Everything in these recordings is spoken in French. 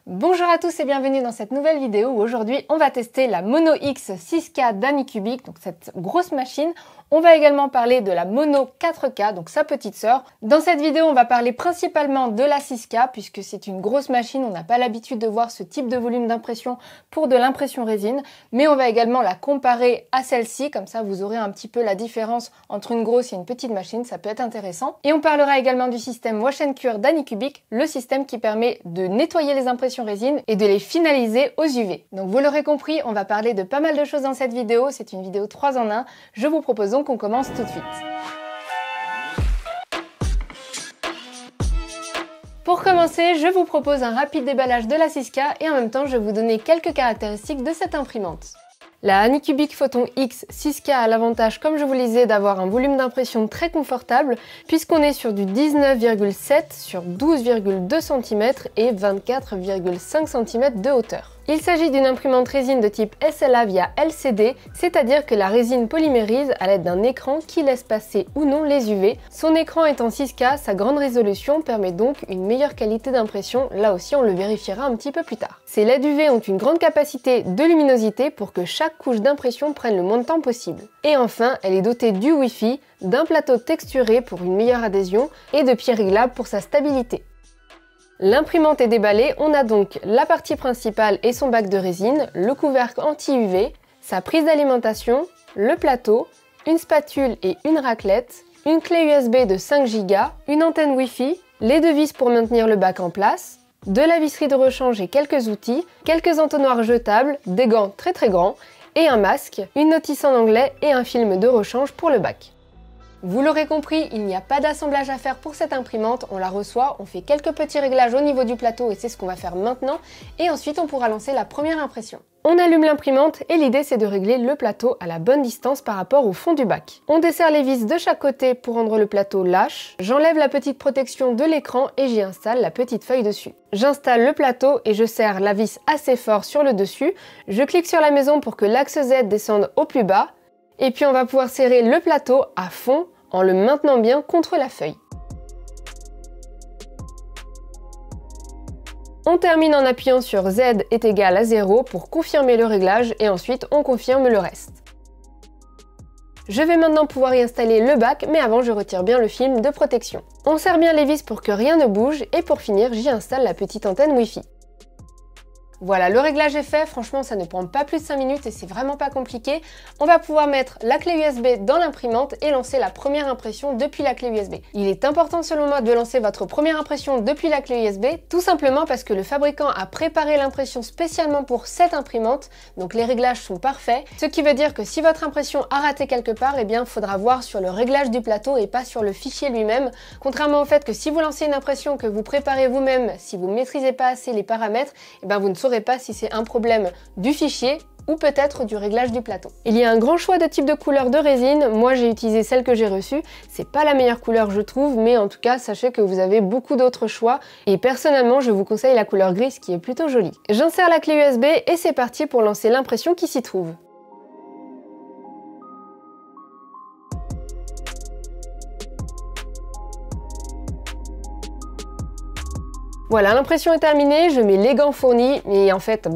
Bonjour à tous et bienvenue dans cette nouvelle vidéo où aujourd'hui on va tester la Mono X 6K d'Anycubic, donc cette grosse machine. On va également parler de la Mono 4K, donc sa petite sœur. Dans cette vidéo, on va parler principalement de la 6K puisque c'est une grosse machine, on n'a pas l'habitude de voir ce type de volume d'impression pour de l'impression résine, mais on va également la comparer à celle-ci, comme ça vous aurez un petit peu la différence entre une grosse et une petite machine, ça peut être intéressant. Et on parlera également du système Wash & Cure d'Anycubic, le système qui permet de nettoyer les impressions résine et de les finaliser aux UV. Donc vous l'aurez compris, on va parler de pas mal de choses dans cette vidéo, c'est une vidéo 3 en 1. Je vous propose donc qu'on commence tout de suite. Pour commencer, je vous propose un rapide déballage de la 6K et en même temps je vais vous donner quelques caractéristiques de cette imprimante. La Anycubic Photon X 6K a l'avantage, comme je vous le disais, d'avoir un volume d'impression très confortable puisqu'on est sur du 19,7 sur 12,2 cm et 24,5 cm de hauteur. Il s'agit d'une imprimante résine de type SLA via LCD, c'est-à-dire que la résine polymérise à l'aide d'un écran qui laisse passer ou non les UV. Son écran étant 6K, sa grande résolution permet donc une meilleure qualité d'impression, là aussi on le vérifiera un petit peu plus tard. Ces LED UV ont une grande capacité de luminosité pour que chaque couche d'impression prenne le moins de temps possible. Et enfin, elle est dotée du Wi-Fi, d'un plateau texturé pour une meilleure adhésion et de pieds réglables pour sa stabilité. L'imprimante est déballée, on a donc la partie principale et son bac de résine, le couvercle anti-UV, sa prise d'alimentation, le plateau, une spatule et une raclette, une clé USB de 5 Go, une antenne Wi-Fi, les deux vis pour maintenir le bac en place, de la visserie de rechange et quelques outils, quelques entonnoirs jetables, des gants très grands et un masque, une notice en anglais et un film de rechange pour le bac. Vous l'aurez compris, il n'y a pas d'assemblage à faire pour cette imprimante, on la reçoit, on fait quelques petits réglages au niveau du plateau et c'est ce qu'on va faire maintenant, et ensuite on pourra lancer la première impression. On allume l'imprimante et l'idée c'est de régler le plateau à la bonne distance par rapport au fond du bac. On desserre les vis de chaque côté pour rendre le plateau lâche, j'enlève la petite protection de l'écran et j'y installe la petite feuille dessus. J'installe le plateau et je serre la vis assez fort sur le dessus, je clique sur la maison pour que l'axe Z descende au plus bas, et puis on va pouvoir serrer le plateau à fond en le maintenant bien contre la feuille. On termine en appuyant sur Z est égal à 0 pour confirmer le réglage et ensuite on confirme le reste. Je vais maintenant pouvoir y installer le bac, mais avant je retire bien le film de protection. On serre bien les vis pour que rien ne bouge et pour finir j'y installe la petite antenne Wi-Fi. Voilà, le réglage est fait, franchement ça ne prend pas plus de 5 minutes et c'est vraiment pas compliqué. On va pouvoir mettre la clé USB dans l'imprimante et lancer la première impression depuis la clé USB. Il est important selon moi de lancer votre première impression depuis la clé USB, tout simplement parce que le fabricant a préparé l'impression spécialement pour cette imprimante, donc les réglages sont parfaits, ce qui veut dire que si votre impression a raté quelque part, eh bien il faudra voir sur le réglage du plateau et pas sur le fichier lui-même, contrairement au fait que si vous lancez une impression que vous préparez vous-même, si vous ne maîtrisez pas assez les paramètres, eh bien vous ne saurez pas si c'est un problème du fichier ou peut-être du réglage du plateau. Il y a un grand choix de types de couleurs de résine, moi j'ai utilisé celle que j'ai reçue, c'est pas la meilleure couleur je trouve, mais en tout cas sachez que vous avez beaucoup d'autres choix et personnellement je vous conseille la couleur grise qui est plutôt jolie. J'insère la clé USB et c'est parti pour lancer l'impression qui s'y trouve. Voilà, l'impression est terminée, je mets les gants fournis, et en fait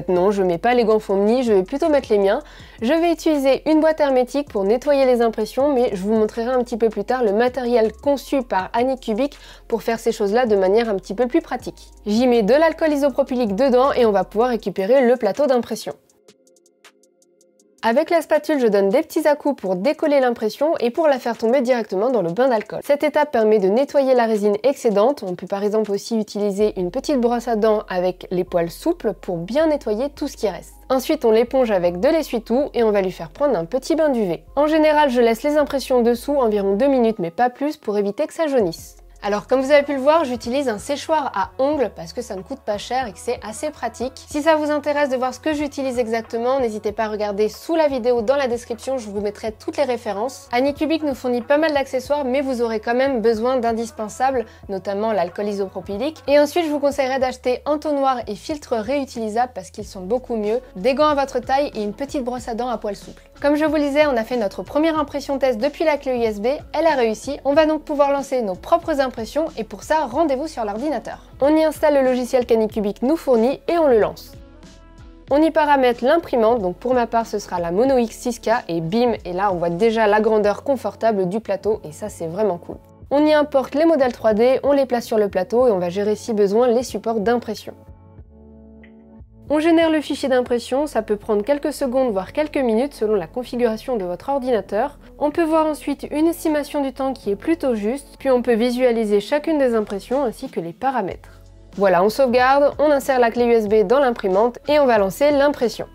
non, je mets pas les gants fournis, je vais plutôt mettre les miens. Je vais utiliser une boîte hermétique pour nettoyer les impressions, mais je vous montrerai un petit peu plus tard le matériel conçu par Anycubic pour faire ces choses-là de manière un petit peu plus pratique. J'y mets de l'alcool isopropylique dedans et on va pouvoir récupérer le plateau d'impression. Avec la spatule, je donne des petits à-coups pour décoller l'impression et pour la faire tomber directement dans le bain d'alcool. Cette étape permet de nettoyer la résine excédente. On peut par exemple aussi utiliser une petite brosse à dents avec les poils souples pour bien nettoyer tout ce qui reste. Ensuite, on l'éponge avec de l'essuie-tout et on va lui faire prendre un petit bain d'UV. En général, je laisse les impressions dessous environ 2 minutes mais pas plus pour éviter que ça jaunisse. Alors comme vous avez pu le voir, j'utilise un séchoir à ongles parce que ça ne coûte pas cher et que c'est assez pratique. Si ça vous intéresse de voir ce que j'utilise exactement, n'hésitez pas à regarder sous la vidéo dans la description, je vous mettrai toutes les références. Anycubic nous fournit pas mal d'accessoires mais vous aurez quand même besoin d'indispensables, notamment l'alcool isopropylique. Et ensuite je vous conseillerais d'acheter entonnoir et filtre réutilisables parce qu'ils sont beaucoup mieux, des gants à votre taille et une petite brosse à dents à poils souples. Comme je vous le disais, on a fait notre première impression test depuis la clé USB, elle a réussi. On va donc pouvoir lancer nos propres impressions d'impression et pour ça, rendez-vous sur l'ordinateur. On y installe le logiciel qu'Anycubic nous fournit et on le lance. On y paramètre l'imprimante, donc pour ma part ce sera la Mono X 6K et bim, et là on voit déjà la grandeur confortable du plateau et ça c'est vraiment cool. On y importe les modèles 3D, on les place sur le plateau et on va gérer si besoin les supports d'impression. On génère le fichier d'impression, ça peut prendre quelques secondes voire quelques minutes selon la configuration de votre ordinateur. On peut voir ensuite une estimation du temps qui est plutôt juste, puis on peut visualiser chacune des impressions ainsi que les paramètres. Voilà, on sauvegarde, on insère la clé USB dans l'imprimante et on va lancer l'impression.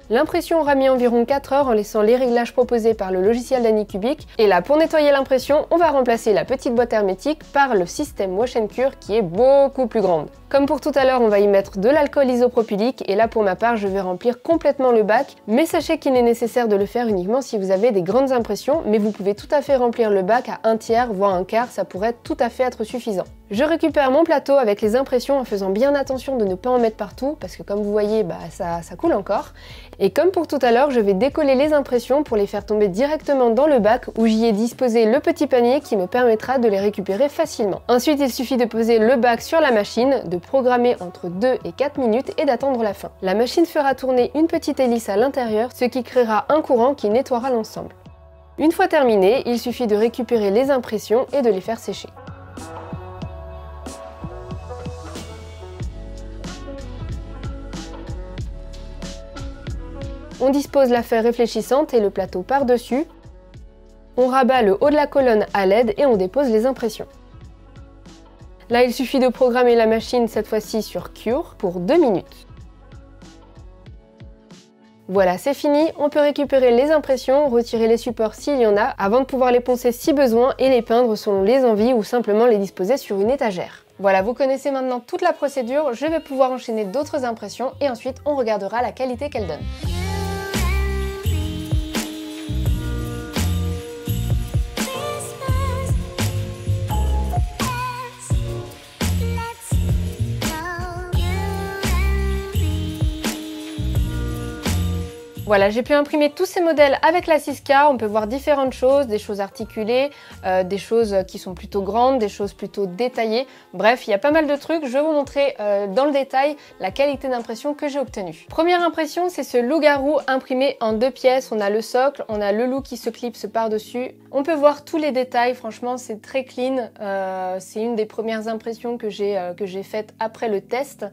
L'impression aura mis environ 4 heures en laissant les réglages proposés par le logiciel d'Anycubic. Et là, pour nettoyer l'impression, on va remplacer la petite boîte hermétique par le système Wash & Cure qui est beaucoup plus grande. Comme pour tout à l'heure, on va y mettre de l'alcool isopropylique et là pour ma part, je vais remplir complètement le bac. Mais sachez qu'il est nécessaire de le faire uniquement si vous avez des grandes impressions, mais vous pouvez tout à fait remplir le bac à un tiers, voire un quart, ça pourrait tout à fait être suffisant. Je récupère mon plateau avec les impressions en faisant bien attention de ne pas en mettre partout parce que comme vous voyez, ça coule encore. Et comme pour tout à l'heure, je vais décoller les impressions pour les faire tomber directement dans le bac où j'y ai disposé le petit panier qui me permettra de les récupérer facilement. Ensuite, il suffit de poser le bac sur la machine, de programmer entre 2 et 4 minutes et d'attendre la fin. La machine fera tourner une petite hélice à l'intérieur, ce qui créera un courant qui nettoiera l'ensemble. Une fois terminé, il suffit de récupérer les impressions et de les faire sécher. On dispose la feuille réfléchissante et le plateau par-dessus. On rabat le haut de la colonne à LED et on dépose les impressions. Là, il suffit de programmer la machine cette fois-ci sur Cure pour 2 minutes. Voilà, c'est fini, on peut récupérer les impressions, retirer les supports s'il y en a, avant de pouvoir les poncer si besoin et les peindre selon les envies ou simplement les disposer sur une étagère. Voilà, vous connaissez maintenant toute la procédure, je vais pouvoir enchaîner d'autres impressions et ensuite on regardera la qualité qu'elle donne. Voilà, j'ai pu imprimer tous ces modèles avec la 6K, on peut voir différentes choses, des choses articulées, des choses qui sont plutôt grandes, des choses plutôt détaillées. Bref, il y a pas mal de trucs, je vais vous montrer dans le détail la qualité d'impression que j'ai obtenue. Première impression, c'est ce loup-garou imprimé en 2 pièces, on a le socle, on a le loup qui se clipse par-dessus. On peut voir tous les détails, franchement c'est très clean, c'est une des premières impressions que j'ai faites après le test.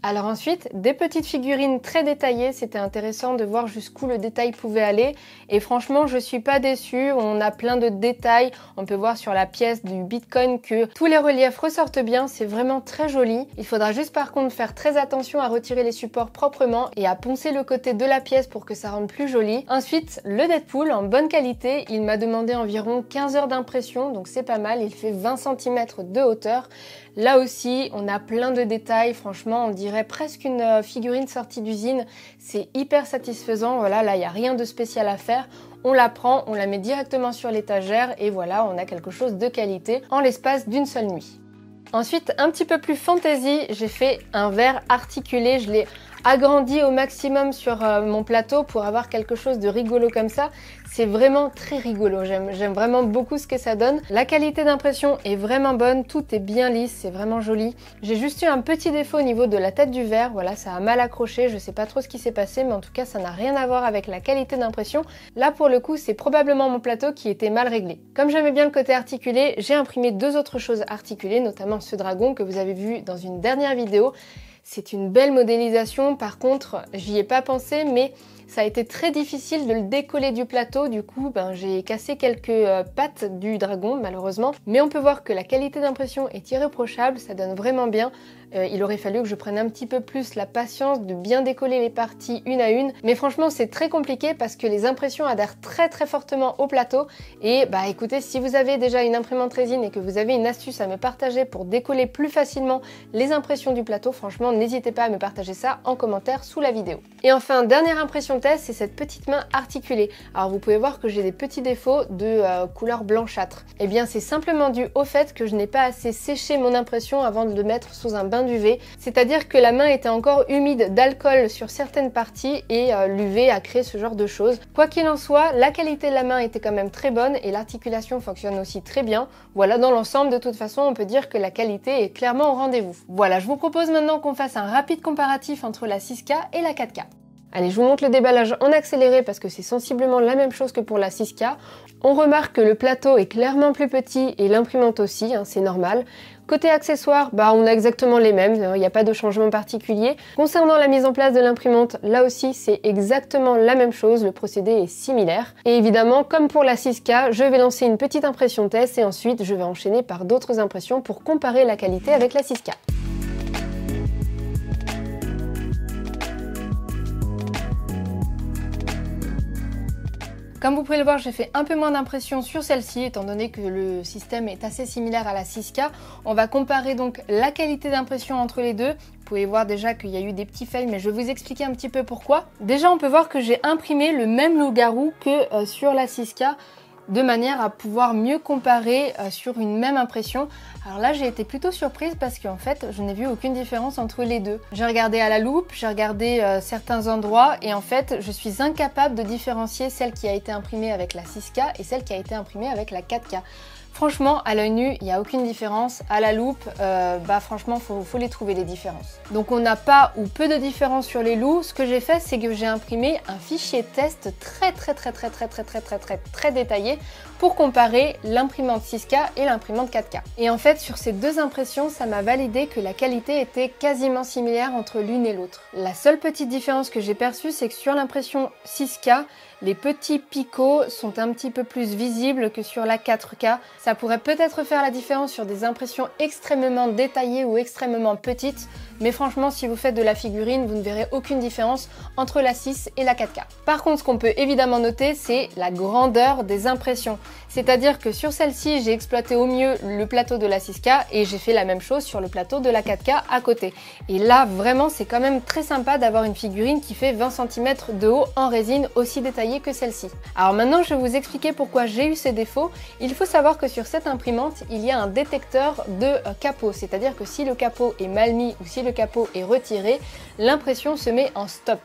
Alors ensuite, des petites figurines très détaillées, c'était intéressant de voir jusqu'où le détail pouvait aller et franchement je suis pas déçue, on a plein de détails, on peut voir sur la pièce du Bitcoin que tous les reliefs ressortent bien, c'est vraiment très joli. Il faudra juste par contre faire très attention à retirer les supports proprement et à poncer le côté de la pièce pour que ça rende plus joli. Ensuite, le Deadpool en bonne qualité, il m'a demandé environ 15 heures d'impression, donc c'est pas mal, il fait 20 cm de hauteur. Là aussi, on a plein de détails, franchement, on dirait presque une figurine sortie d'usine. C'est hyper satisfaisant, voilà, là, il n'y a rien de spécial à faire. On la prend, on la met directement sur l'étagère et voilà, on a quelque chose de qualité en l'espace d'une seule nuit. Ensuite, un petit peu plus fantasy, j'ai fait un verre articulé, je l'ai agrandi au maximum sur mon plateau pour avoir quelque chose de rigolo comme ça. C'est vraiment très rigolo, j'aime vraiment beaucoup ce que ça donne. La qualité d'impression est vraiment bonne, tout est bien lisse, c'est vraiment joli. J'ai juste eu un petit défaut au niveau de la tête du verre, voilà, ça a mal accroché, je sais pas trop ce qui s'est passé, mais en tout cas ça n'a rien à voir avec la qualité d'impression. Là pour le coup, c'est probablement mon plateau qui était mal réglé. Comme j'aimais bien le côté articulé, j'ai imprimé 2 autres choses articulées, notamment ce dragon que vous avez vu dans une dernière vidéo. C'est une belle modélisation, par contre, j'y ai pas pensé, mais ça a été très difficile de le décoller du plateau, du coup j'ai cassé quelques pattes du dragon malheureusement. Mais on peut voir que la qualité d'impression est irréprochable, ça donne vraiment bien. Il aurait fallu que je prenne un petit peu plus la patience de bien décoller les parties une à une. Mais franchement c'est très compliqué parce que les impressions adhèrent très fortement au plateau. Et écoutez, si vous avez déjà une imprimante résine et que vous avez une astuce à me partager pour décoller plus facilement les impressions du plateau, franchement n'hésitez pas à me partager ça en commentaire sous la vidéo. Et enfin, dernière impression test, c'est cette petite main articulée. Alors vous pouvez voir que j'ai des petits défauts de couleur blanchâtre. Eh bien c'est simplement dû au fait que je n'ai pas assez séché mon impression avant de le mettre sous un bain d'UV. C'est-à-dire que la main était encore humide d'alcool sur certaines parties et l'UV a créé ce genre de choses. Quoi qu'il en soit, la qualité de la main était quand même très bonne et l'articulation fonctionne aussi très bien. Voilà, dans l'ensemble, de toute façon, on peut dire que la qualité est clairement au rendez-vous. Voilà, je vous propose maintenant qu'on fasse un rapide comparatif entre la 6K et la 4K. Allez, je vous montre le déballage en accéléré parce que c'est sensiblement la même chose que pour la 6K. On remarque que le plateau est clairement plus petit et l'imprimante aussi, hein, c'est normal. Côté accessoires, on a exactement les mêmes, il n'y a pas de changement particulier. Concernant la mise en place de l'imprimante, là aussi c'est exactement la même chose, le procédé est similaire. Et évidemment, comme pour la 6K, je vais lancer une petite impression test et ensuite je vais enchaîner par d'autres impressions pour comparer la qualité avec la 6K. Comme vous pouvez le voir, j'ai fait un peu moins d'impression sur celle-ci, étant donné que le système est assez similaire à la 6K. On va comparer donc la qualité d'impression entre les deux. Vous pouvez voir déjà qu'il y a eu des petits fails, mais je vais vous expliquer un petit peu pourquoi. Déjà, on peut voir que j'ai imprimé le même loup-garou que sur la 6K, de manière à pouvoir mieux comparer sur une même impression. Alors là, j'ai été plutôt surprise parce qu'en fait, je n'ai vu aucune différence entre les deux. J'ai regardé à la loupe, j'ai regardé certains endroits et en fait, je suis incapable de différencier celle qui a été imprimée avec la 6K et celle qui a été imprimée avec la 4K. Franchement, à l'œil nu, il n'y a aucune différence. À la loupe, franchement, faut les trouver les différences. Donc on n'a pas ou peu de différence sur les loups. Ce que j'ai fait, c'est que j'ai imprimé un fichier test très détaillé pour comparer l'imprimante 6K et l'imprimante 4K. Et en fait, sur ces deux impressions, ça m'a validé que la qualité était quasiment similaire entre l'une et l'autre. La seule petite différence que j'ai perçue, c'est que sur l'impression 6K, les petits picots sont un petit peu plus visibles que sur la 4K. Ça pourrait peut-être faire la différence sur des impressions extrêmement détaillées ou extrêmement petites, mais franchement, si vous faites de la figurine, vous ne verrez aucune différence entre la 6 et la 4K. Par contre, ce qu'on peut évidemment noter, c'est la grandeur des impressions. C'est-à-dire que sur celle-ci, j'ai exploité au mieux le plateau de la 6K et j'ai fait la même chose sur le plateau de la 4K à côté. Et là, vraiment, c'est quand même très sympa d'avoir une figurine qui fait 20 cm de haut en résine aussi détaillée que celle-ci. Alors maintenant, je vais vous expliquer pourquoi j'ai eu ces défauts. Il faut savoir que sur cette imprimante, il y a un détecteur de capot. C'est-à-dire que si le capot est mal mis ou si le capot est retiré, l'impression se met en stop.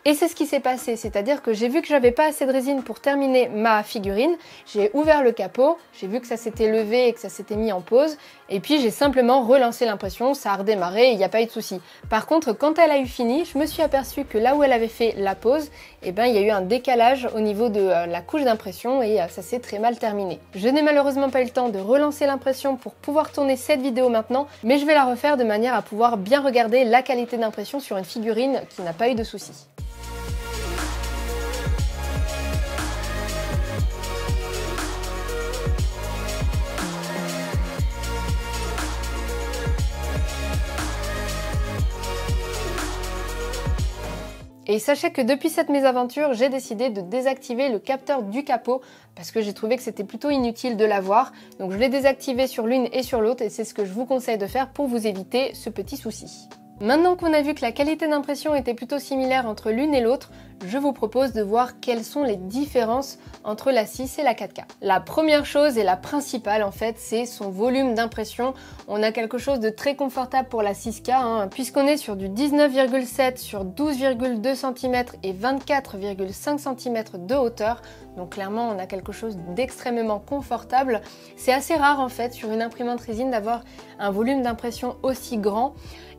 Et c'est ce qui s'est passé, c'est-à-dire que j'ai vu que j'avais pas assez de résine pour terminer ma figurine, j'ai ouvert le capot, j'ai vu que ça s'était levé et que ça s'était mis en pause, et puis j'ai simplement relancé l'impression, ça a redémarré et il n'y a pas eu de souci. Par contre, quand elle a eu fini, je me suis aperçue que là où elle avait fait la pause, il y a eu un décalage au niveau de la couche d'impression et ça s'est très mal terminé. Je n'ai malheureusement pas eu le temps de relancer l'impression pour pouvoir tourner cette vidéo maintenant, mais je vais la refaire de manière à pouvoir bien regarder la qualité d'impression sur une figurine qui n'a pas eu de soucis. Et sachez que depuis cette mésaventure, j'ai décidé de désactiver le capteur du capot parce que j'ai trouvé que c'était plutôt inutile de l'avoir. Donc je l'ai désactivé sur l'une et sur l'autre et c'est ce que je vous conseille de faire pour vous éviter ce petit souci. Maintenant qu'on a vu que la qualité d'impression était plutôt similaire entre l'une et l'autre, je vous propose de voir quelles sont les différences entre la 6 et la 4K. La première chose et la principale en fait, c'est son volume d'impression. On a quelque chose de très confortable pour la 6K, puisqu'on est sur du 19,7 sur 12,2 cm et 24,5 cm de hauteur. Donc clairement, on a quelque chose d'extrêmement confortable. C'est assez rare en fait sur une imprimante résine d'avoir un volume d'impression aussi grand.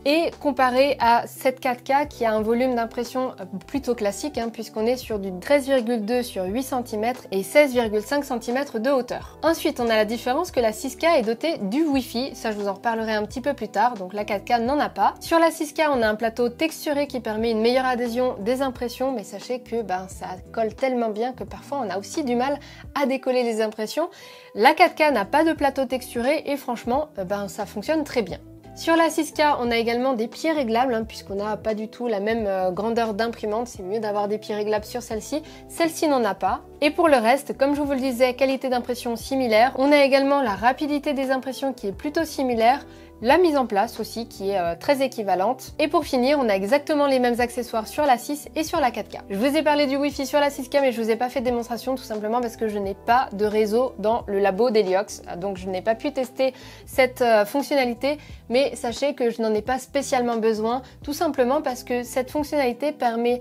Et comparé à cette 4K qui a un volume d'impression plutôt classique, puisqu'on est sur du 13,2 sur 8 cm et 16,5 cm de hauteur. Ensuite, on a la différence que la 6K est dotée du Wi-Fi, ça je vous en reparlerai un petit peu plus tard, donc la 4K n'en a pas. Sur la 6K, on a un plateau texturé qui permet une meilleure adhésion des impressions, mais sachez que ça colle tellement bien que parfois on a aussi du mal à décoller les impressions. La 4K n'a pas de plateau texturé et franchement, ça fonctionne très bien. Sur la 6K, on a également des pieds réglables, puisqu'on n'a pas du tout la même grandeur d'imprimante, c'est mieux d'avoir des pieds réglables sur celle-ci. Celle-ci n'en a pas. Et pour le reste, comme je vous le disais, qualité d'impression similaire. On a également la rapidité des impressions qui est plutôt similaire, La mise en place aussi qui est très équivalente. Et pour finir, on a exactement les mêmes accessoires sur la 6 et sur la 4K. Je vous ai parlé du Wi-Fi sur la 6K, mais je vous ai pas fait de démonstration tout simplement parce que je n'ai pas de réseau dans le labo d'Heliox. Donc je n'ai pas pu tester cette fonctionnalité, mais sachez que je n'en ai pas spécialement besoin, tout simplement parce que cette fonctionnalité permet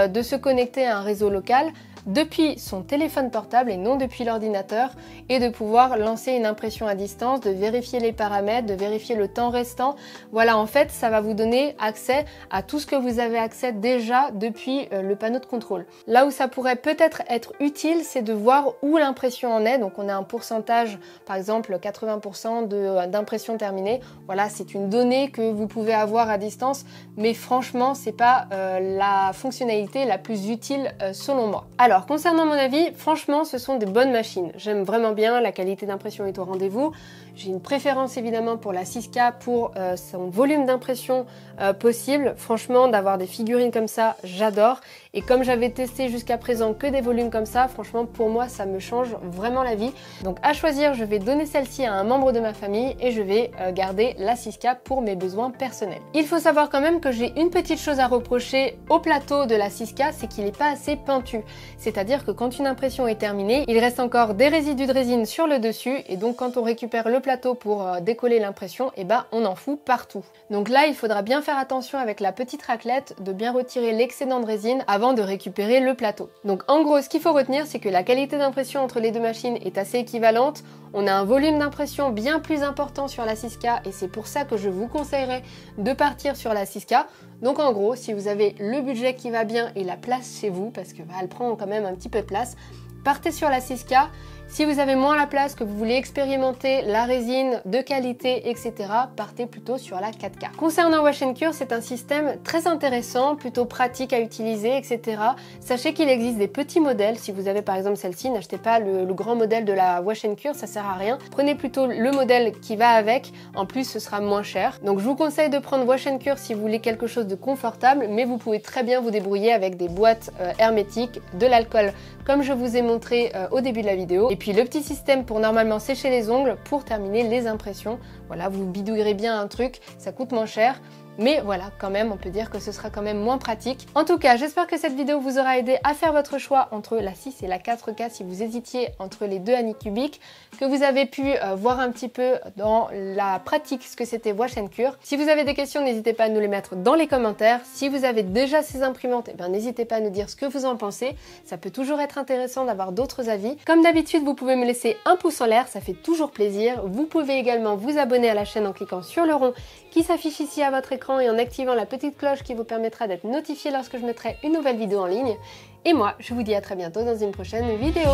de se connecter à un réseau local depuis son téléphone portable et non depuis l'ordinateur, et de pouvoir lancer une impression à distance, de vérifier les paramètres, de vérifier le temps restant. Voilà, en fait, ça va vous donner accès à tout ce que vous avez accès déjà depuis le panneau de contrôle. Là où ça pourrait peut-être être utile, c'est de voir où l'impression en est. Donc on a un pourcentage, par exemple 80% d'impression terminée. Voilà, c'est une donnée que vous pouvez avoir à distance, mais franchement, c'est pas la fonctionnalité la plus utile selon moi. Alors, concernant mon avis, franchement, ce sont des bonnes machines. J'aime vraiment bien, la qualité d'impression est au rendez-vous. J'ai une préférence évidemment pour la 6K, pour son volume d'impression possible. Franchement, d'avoir des figurines comme ça, j'adore. Et comme j'avais testé jusqu'à présent que des volumes comme ça, franchement, pour moi, ça me change vraiment la vie. Donc à choisir, je vais donner celle-ci à un membre de ma famille et je vais garder la 6K pour mes besoins personnels. Il faut savoir quand même que j'ai une petite chose à reprocher au plateau de la 6K, c'est qu'il n'est pas assez pointu. C'est-à-dire que quand une impression est terminée, il reste encore des résidus de résine sur le dessus, et donc quand on récupère le plateau pour décoller l'impression, et ben on en fout partout. Donc là, il faudra bien faire attention avec la petite raclette de bien retirer l'excédent de résine avant de récupérer le plateau. Donc en gros, ce qu'il faut retenir, c'est que la qualité d'impression entre les deux machines est assez équivalente. On a un volume d'impression bien plus important sur la 6K et c'est pour ça que je vous conseillerais de partir sur la 6K. Donc en gros, si vous avez le budget qui va bien et la place chez vous, parce que elle prend quand même un petit peu de place, partez sur la 6K. Si vous avez moins la place, que vous voulez expérimenter la résine de qualité, etc., partez plutôt sur la 4K. Concernant Wash & Cure, c'est un système très intéressant, plutôt pratique à utiliser, etc. Sachez qu'il existe des petits modèles. Si vous avez par exemple celle-ci, n'achetez pas le grand modèle de la Wash & Cure, ça sert à rien. Prenez plutôt le modèle qui va avec, en plus ce sera moins cher. Donc je vous conseille de prendre Wash & Cure si vous voulez quelque chose de confortable, mais vous pouvez très bien vous débrouiller avec des boîtes hermétiques, de l'alcool, comme je vous ai montré au début de la vidéo. Et puis le petit système pour normalement sécher les ongles pour terminer les impressions. Voilà, vous bidouillerez bien un truc, ça coûte moins cher. Mais voilà, quand même, on peut dire que ce sera quand même moins pratique. En tout cas, j'espère que cette vidéo vous aura aidé à faire votre choix entre la 6 et la 4K si vous hésitiez entre les deux Anycubic, que vous avez pu voir un petit peu dans la pratique ce que c'était Wash & Cure. Si vous avez des questions, n'hésitez pas à nous les mettre dans les commentaires. Si vous avez déjà ces imprimantes, eh ben, n'hésitez pas à nous dire ce que vous en pensez. Ça peut toujours être intéressant d'avoir d'autres avis. Comme d'habitude, vous pouvez me laisser un pouce en l'air, ça fait toujours plaisir. Vous pouvez également vous abonner à la chaîne en cliquant sur le rond qui s'affiche ici à votre écran et en activant la petite cloche qui vous permettra d'être notifié lorsque je mettrai une nouvelle vidéo en ligne. Et moi, je vous dis à très bientôt dans une prochaine vidéo.